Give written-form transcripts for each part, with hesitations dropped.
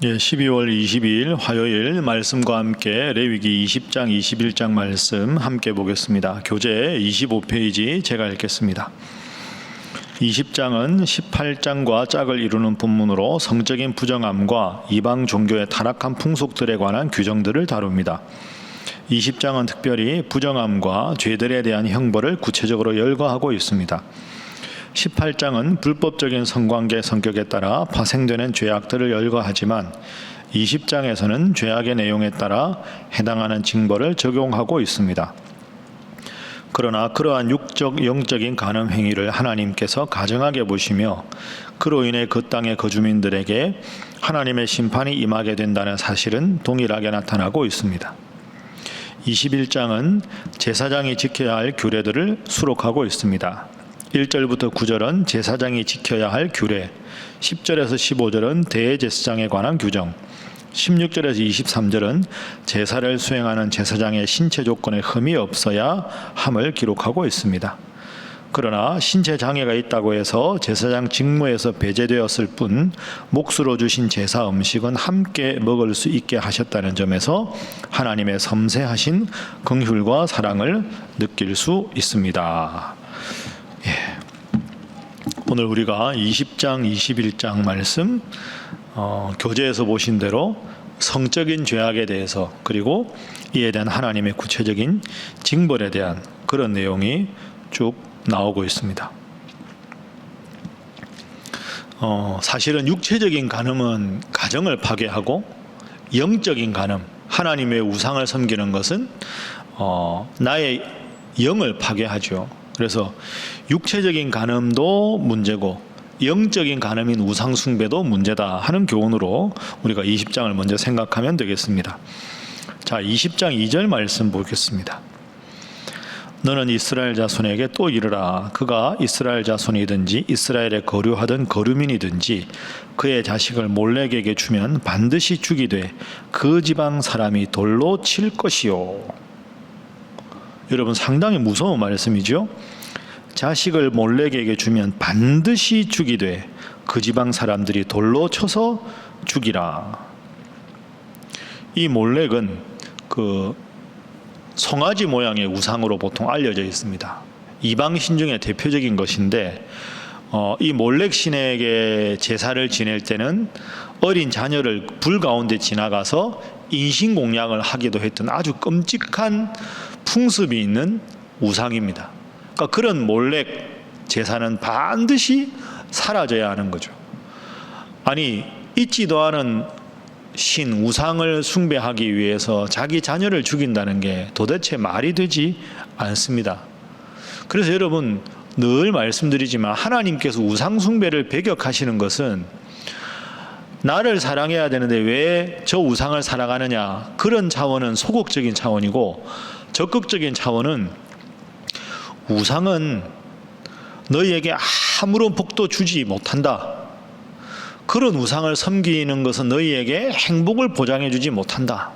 12월 22일 화요일 말씀과 함께 레위기 20장 21장 말씀 함께 보겠습니다. 교재 25페이지 제가 읽겠습니다. 20장은 18장과 짝을 이루는 본문으로 성적인 부정함과 이방 종교의 타락한 풍속들에 관한 규정들을 다룹니다. 20장은 특별히 부정함과 죄들에 대한 형벌을 구체적으로 열거하고 있습니다. 18장은 불법적인 성관계 성격에 따라 파생되는 죄악들을 열거하지만 20장에서는 죄악의 내용에 따라 해당하는 징벌을 적용하고 있습니다. 그러나 그러한 육적, 영적인 간음 행위를 하나님께서 가증하게 보시며 그로 인해 그 땅의 거주민들에게 하나님의 심판이 임하게 된다는 사실은 동일하게 나타나고 있습니다. 21장은 제사장이 지켜야 할 규례들을 수록하고 있습니다. 1절부터 9절은 제사장이 지켜야 할 규례, 10절에서 15절은 대제사장에 관한 규정, 16절에서 23절은 제사를 수행하는 제사장의 신체 조건에 흠이 없어야 함을 기록하고 있습니다. 그러나 신체 장애가 있다고 해서 제사장 직무에서 배제되었을 뿐 몫으로 주신 제사 음식은 함께 먹을 수 있게 하셨다는 점에서 하나님의 섬세하신 긍휼과 사랑을 느낄 수 있습니다. 오늘 우리가 20장, 21장 말씀 교재에서 보신 대로 성적인 죄악에 대해서 그리고 이에 대한 하나님의 구체적인 징벌에 대한 그런 내용이 쭉 나오고 있습니다. 사실은 육체적인 간음은 가정을 파괴하고 영적인 간음, 하나님의 우상을 섬기는 것은 나의 영을 파괴하죠. 그래서 육체적인 간음도 문제고 영적인 간음인 우상 숭배도 문제다 하는 교훈으로 우리가 20장을 먼저 생각하면 되겠습니다. 자, 20장 2절 말씀 보겠습니다. 너는 이스라엘 자손에게 또 이르라. 그가 이스라엘 자손이든지 이스라엘에 거류하던 거류민이든지 그의 자식을 몰렉에게 주면 반드시 죽이되 그 지방 사람이 돌로 칠 것이요. 여러분, 상당히 무서운 말씀이죠. 자식을 몰렉에게 주면 반드시 죽이되 그 지방 사람들이 돌로 쳐서 죽이라. 이 몰렉은 그 송아지 모양의 우상으로 보통 알려져 있습니다. 이방 신 중에 대표적인 것인데 이 몰렉 신에게 제사를 지낼 때는 어린 자녀를 불 가운데 지나가서 인신공양을 하기도 했던 아주 끔찍한 풍습이 있는 우상입니다. 그러니까 그런 몰렉 제사는 반드시 사라져야 하는 거죠. 아니, 있지도 않은 신 우상을 숭배하기 위해서 자기 자녀를 죽인다는 게 도대체 말이 되지 않습니다. 그래서 여러분, 늘 말씀드리지만 하나님께서 우상 숭배를 배격하시는 것은 나를 사랑해야 되는데 왜 저 우상을 살아가느냐, 그런 차원은 소극적인 차원이고, 적극적인 차원은 우상은 너희에게 아무런 복도 주지 못한다. 그런 우상을 섬기는 것은 너희에게 행복을 보장해 주지 못한다.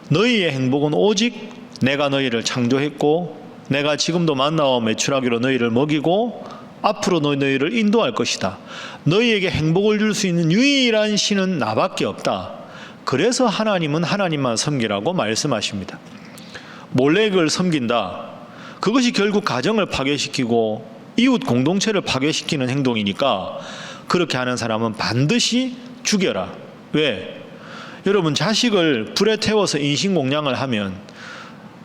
너희의 행복은 오직 내가 너희를 창조했고 내가 지금도 만나와 매출하기로 너희를 먹이고 앞으로 너희를 인도할 것이다. 너희에게 행복을 줄 수 있는 유일한 신은 나밖에 없다. 그래서 하나님은 하나님만 섬기라고 말씀하십니다. 몰렉을 섬긴다. 그것이 결국 가정을 파괴시키고 이웃 공동체를 파괴시키는 행동이니까 그렇게 하는 사람은 반드시 죽여라. 왜? 여러분, 자식을 불에 태워서 인신공양을 하면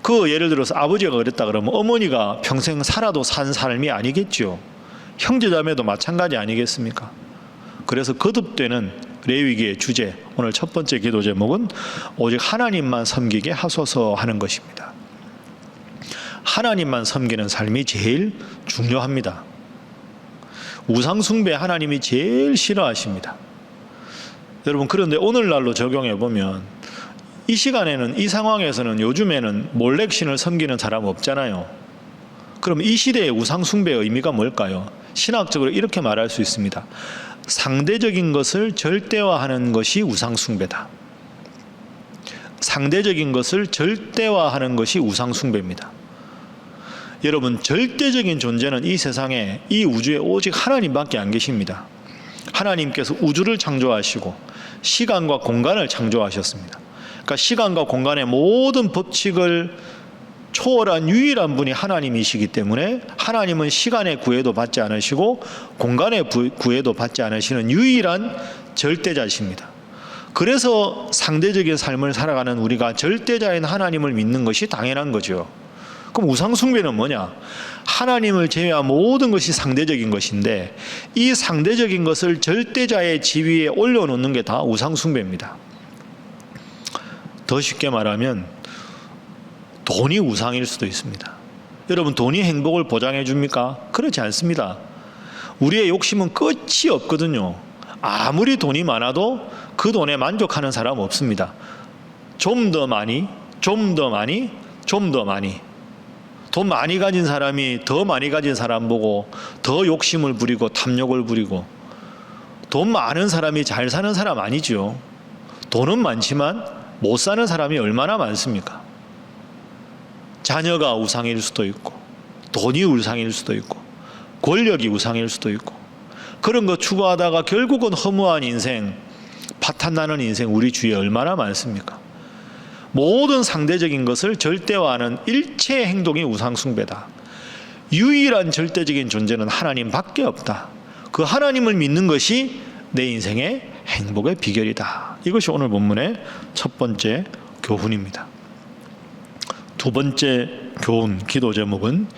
그 예를 들어서 아버지가 그랬다 그러면 어머니가 평생 살아도 산 삶이 아니겠죠. 형제자매도 마찬가지 아니겠습니까? 그래서 거듭되는 레위기의 주제, 오늘 첫 번째 기도 제목은 오직 하나님만 섬기게 하소서 하는 것입니다. 하나님만 섬기는 삶이 제일 중요합니다. 우상 숭배 하나님이 제일 싫어하십니다. 여러분, 그런데 오늘날로 적용해 보면 이 시간에는, 이 상황에서는, 요즘에는 몰렉 신을 섬기는 사람 없잖아요. 그럼 이 시대의 우상 숭배의 의미가 뭘까요? 신학적으로 이렇게 말할 수 있습니다. 상대적인 것을 절대화하는 것이 우상 숭배다. 상대적인 것을 절대화하는 것이 우상 숭배입니다. 여러분, 절대적인 존재는 이 세상에, 이 우주에 오직 하나님밖에 안 계십니다. 하나님께서 우주를 창조하시고 시간과 공간을 창조하셨습니다. 그러니까 시간과 공간의 모든 법칙을 초월한 유일한 분이 하나님이시기 때문에 하나님은 시간의 구애도 받지 않으시고 공간의 구애도 받지 않으시는 유일한 절대자이십니다. 그래서 상대적인 삶을 살아가는 우리가 절대자인 하나님을 믿는 것이 당연한 거죠. 그럼 우상숭배는 뭐냐? 하나님을 제외한 모든 것이 상대적인 것인데 이 상대적인 것을 절대자의 지위에 올려놓는 게 다 우상숭배입니다. 더 쉽게 말하면 돈이 우상일 수도 있습니다. 여러분, 돈이 행복을 보장해 줍니까? 그렇지 않습니다. 우리의 욕심은 끝이 없거든요. 아무리 돈이 많아도 그 돈에 만족하는 사람 없습니다. 좀 더 많이, 좀 더 많이, 좀 더 많이. 돈 많이 가진 사람이 더 많이 가진 사람 보고 더 욕심을 부리고 탐욕을 부리고, 돈 많은 사람이 잘 사는 사람 아니죠. 돈은 많지만 못 사는 사람이 얼마나 많습니까? 자녀가 우상일 수도 있고, 돈이 우상일 수도 있고, 권력이 우상일 수도 있고, 그런 거 추구하다가 결국은 허무한 인생, 파탄나는 인생 우리 주위에 얼마나 많습니까? 모든 상대적인 것을 절대화하는 일체의 행동이 우상숭배다. 유일한 절대적인 존재는 하나님밖에 없다. 그 하나님을 믿는 것이 내 인생의 행복의 비결이다. 이것이 오늘 본문의 첫 번째 교훈입니다. 두 번째 교훈, 기도 제목은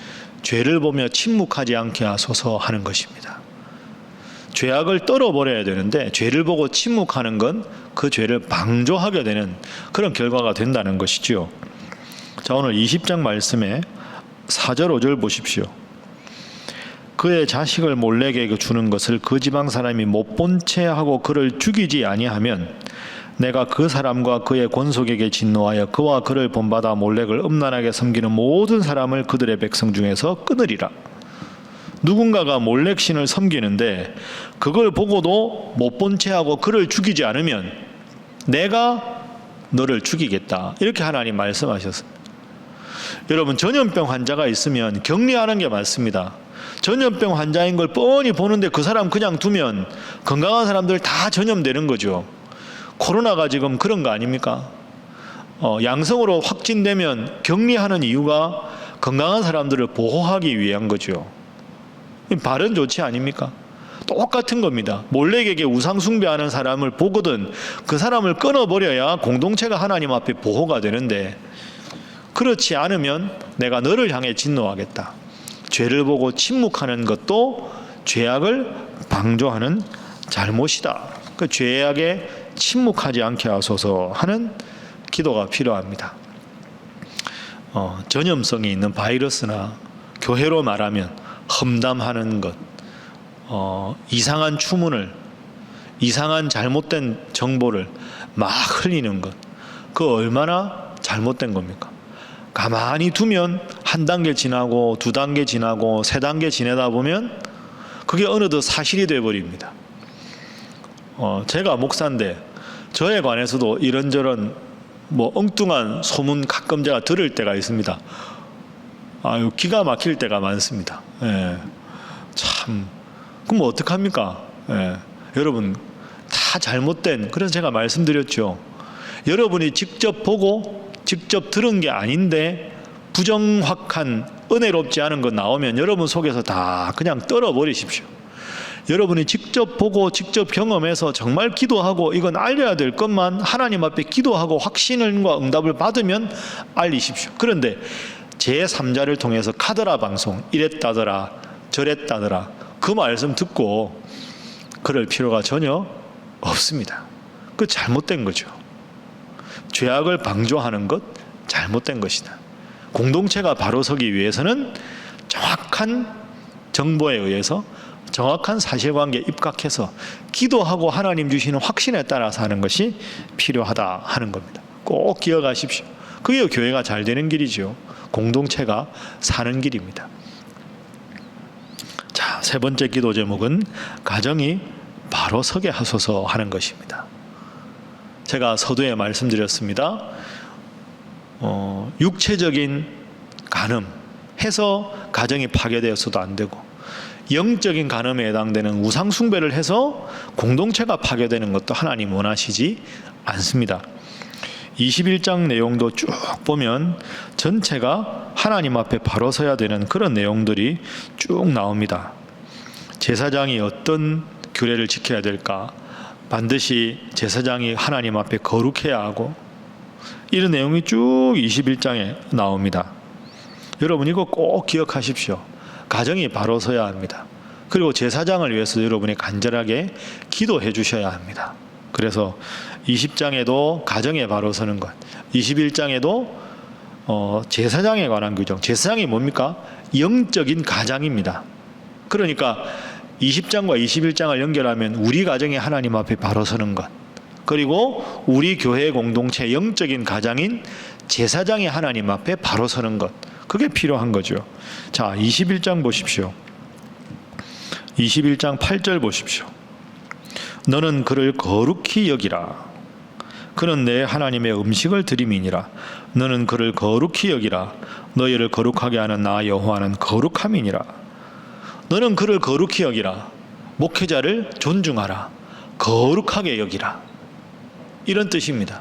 죄를 보며 침묵하지 않게 하소서 하는 것입니다. 죄악을 떨어버려야 되는데 죄를 보고 침묵하는 건 그 죄를 방조하게 되는 그런 결과가 된다는 것이지요. 자, 오늘 20장 말씀에 4절 5절 보십시오. 그의 자식을 몰렉에게 주는 것을 그 지방 사람이 못 본 채 하고 그를 죽이지 아니하면 내가 그 사람과 그의 권속에게 진노하여 그와 그를 본받아 몰렉을 음란하게 섬기는 모든 사람을 그들의 백성 중에서 끊으리라. 누군가가 몰렉 신을 섬기는데 그걸 보고도 못 본 채 하고 그를 죽이지 않으면 내가 너를 죽이겠다. 이렇게 하나님 말씀하셨습니다. 여러분, 전염병 환자가 있으면 격리하는 게 맞습니다. 전염병 환자인 걸 뻔히 보는데 그 사람 그냥 두면 건강한 사람들 다 전염되는 거죠. 코로나가 지금 그런 거 아닙니까? 양성으로 확진되면 격리하는 이유가 건강한 사람들을 보호하기 위한 거죠. 바른 조치 아닙니까? 똑같은 겁니다. 몰렉에게 우상 숭배하는 사람을 보거든 그 사람을 끊어버려야 공동체가 하나님 앞에 보호가 되는데, 그렇지 않으면 내가 너를 향해 진노하겠다. 죄를 보고 침묵하는 것도 죄악을 방조하는 잘못이다. 그 죄악에 침묵하지 않게 하소서 하는 기도가 필요합니다. 전염성이 있는 바이러스나 교회로 말하면 험담하는 것, 이상한 추문을, 이상한 잘못된 정보를 막 흘리는 것, 그거 얼마나 잘못된 겁니까? 가만히 두면 한 단계 지나고 두 단계 지나고 세 단계 지내다 보면 그게 어느덧 사실이 되어버립니다. 제가 목사인데 저에 관해서도 이런저런 엉뚱한 소문 가끔 제가 들을 때가 있습니다. 아유, 기가 막힐 때가 많습니다. 예. 참, 그럼 어떡합니까? 예. 여러분, 다 잘못된, 그래서 제가 말씀드렸죠. 여러분이 직접 보고 직접 들은 게 아닌데 부정확한, 은혜롭지 않은 것 나오면 여러분 속에서 다 그냥 떨어버리십시오. 여러분이 직접 보고 직접 경험해서 정말 기도하고 이건 알려야 될 것만 하나님 앞에 기도하고 확신과 응답을 받으면 알리십시오. 그런데 제3자를 통해서 카더라 방송, 이랬다더라 저랬다더라 그 말씀 듣고 그럴 필요가 전혀 없습니다. 그 잘못된 거죠. 죄악을 방조하는 것 잘못된 것이다. 공동체가 바로 서기 위해서는 정확한 정보에 의해서 정확한 사실관계에 입각해서 기도하고 하나님 주시는 확신에 따라서 하는 것이 필요하다 하는 겁니다. 꼭 기억하십시오. 그게 교회가 잘 되는 길이죠. 공동체가 사는 길입니다. 자, 세 번째 기도 제목은 가정이 바로 서게 하소서 하는 것입니다. 제가 서두에 말씀드렸습니다. 육체적인 간음 해서 가정이 파괴되어서도 안 되고, 영적인 간음에 해당되는 우상 숭배를 해서 공동체가 파괴되는 것도 하나님 원하시지 않습니다. 21장 내용도 쭉 보면 전체가 하나님 앞에 바로 서야 되는 그런 내용들이 쭉 나옵니다. 제사장이 어떤 규례를 지켜야 될까? 반드시 제사장이 하나님 앞에 거룩해야 하고, 이런 내용이 쭉 21장에 나옵니다. 여러분 이거 꼭 기억하십시오. 가정이 바로 서야 합니다. 그리고 제사장을 위해서 여러분이 간절하게 기도해 주셔야 합니다. 그래서 20장에도 가정에 바로 서는 것, 21장에도 제사장에 관한 규정. 제사장이 뭡니까? 영적인 가장입니다. 그러니까 20장과 21장을 연결하면 우리 가정이 하나님 앞에 바로 서는 것, 그리고 우리 교회 공동체 영적인 가장인 제사장이 하나님 앞에 바로 서는 것, 그게 필요한 거죠. 자, 21장 보십시오. 21장 8절 보십시오. 너는 그를 거룩히 여기라. 그는 내 하나님의 음식을 드림이니라. 너는 그를 거룩히 여기라. 너희를 거룩하게 하는 나 여호와는 거룩함이니라. 너는 그를 거룩히 여기라. 목회자를 존중하라. 거룩하게 여기라. 이런 뜻입니다.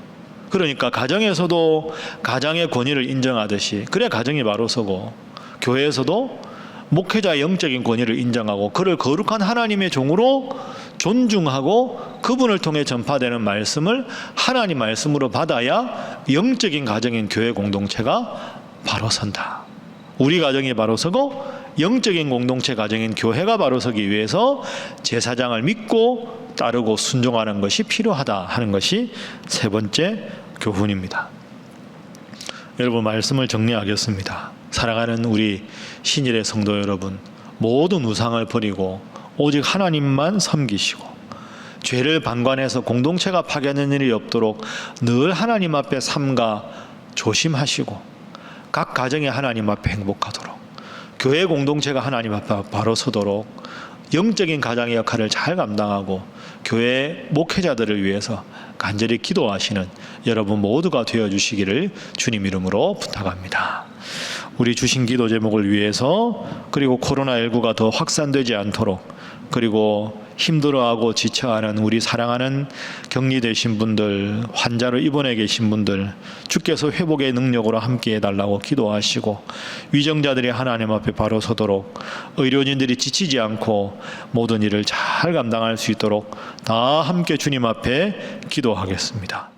그러니까 가정에서도 가장의 권위를 인정하듯이, 그래 가정이 바로 서고, 교회에서도 목회자의 영적인 권위를 인정하고 그를 거룩한 하나님의 종으로 존중하고 그분을 통해 전파되는 말씀을 하나님 말씀으로 받아야 영적인 가정인 교회 공동체가 바로 선다. 우리 가정이 바로 서고 영적인 공동체 가정인 교회가 바로 서기 위해서 제사장을 믿고 따르고 순종하는 것이 필요하다 하는 것이 세 번째 교훈입니다. 여러분, 말씀을 정리하겠습니다. 사랑하는 우리 신일의 성도 여러분, 모든 우상을 버리고 오직 하나님만 섬기시고 죄를 방관해서 공동체가 파괴하는 일이 없도록 늘 하나님 앞에 삼가 조심하시고, 각 가정이 하나님 앞에 행복하도록, 교회 공동체가 하나님 앞에 바로 서도록 영적인 가장의 역할을 잘 감당하고 교회 목회자들을 위해서 간절히 기도하시는 여러분 모두가 되어주시기를 주님 이름으로 부탁합니다. 우리 주신 기도 제목을 위해서, 그리고 코로나19가 더 확산되지 않도록, 그리고 힘들어하고 지쳐하는 우리 사랑하는 격리되신 분들, 환자로 입원해 계신 분들, 주께서 회복의 능력으로 함께 해달라고 기도하시고, 위정자들이 하나님 앞에 바로 서도록, 의료진들이 지치지 않고 모든 일을 잘 감당할 수 있도록 다 함께 주님 앞에 기도하겠습니다.